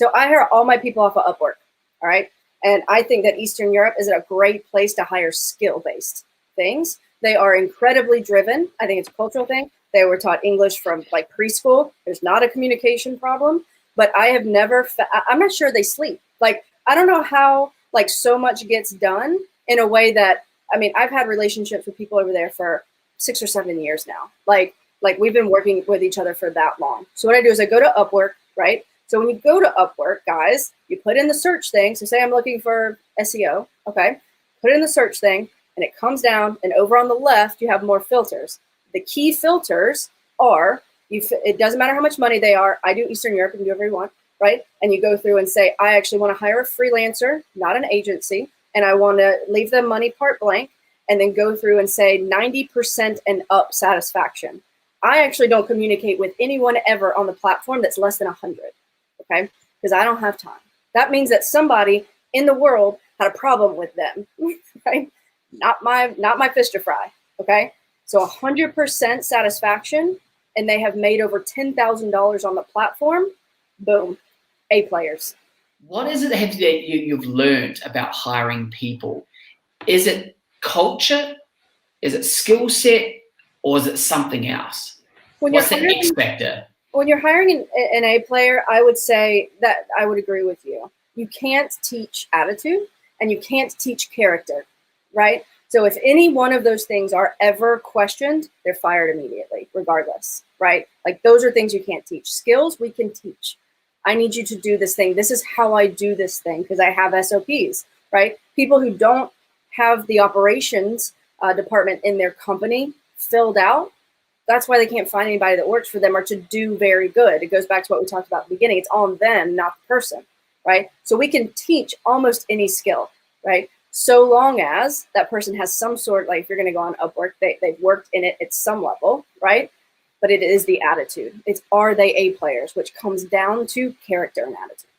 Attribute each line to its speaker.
Speaker 1: So I hire all my people off of Upwork. All right. And I think that Eastern Europe is a great place to hire skill-based things. They are incredibly driven. I think it's a cultural thing. They were taught English from like preschool. There's not a communication problem, but I have never, I'm not sure they sleep. Like, I don't know how like so much gets done in a way that, I mean, I've had relationships with people over there for 6 or 7 years now. Like we've been working with each other for that long. So what I do is I go to Upwork, right? So when you go to Upwork, guys, you put in the search thing. So say I'm looking for SEO, okay? Put it in the search thing and it comes down, and over on the left, you have more filters. The key filters are, it doesn't matter how much money they are. I do Eastern Europe, you can do whatever you want, right? And you go through and say, I actually want to hire a freelancer, not an agency, and I want to leave them money part blank, and then go through and say 90% and up satisfaction. I actually don't communicate with anyone ever on the platform that's less than 100, okay? Because I don't have time. That means that somebody in the world had a problem with them, right? Not my fish to fry, okay? So 100% satisfaction, and they have made over $10,000 on the platform. Boom, A players.
Speaker 2: What is it that you've learned about hiring people? Is it culture? Is it skill set? Or is it something else? What's the X factor?
Speaker 1: When you're hiring an A player, I would say that I would agree with you. You can't teach attitude and you can't teach character, right? So if any one of those things are ever questioned, they're fired immediately, regardless, right? Like those are things you can't teach. Skills we can teach. I need you to do this thing. This is how I do this thing because I have SOPs, right? People who don't have the operations department in their company filled out, that's why they can't find anybody that works for them or to do very good. It goes back to what we talked about at the beginning. It's on them, not the person, right? So we can teach almost any skill, right? So long as that person has some sort, like if you're going to go on Upwork, they've worked in it at some level, right? But it is the attitude. It's, are they A players, which comes down to character and attitude.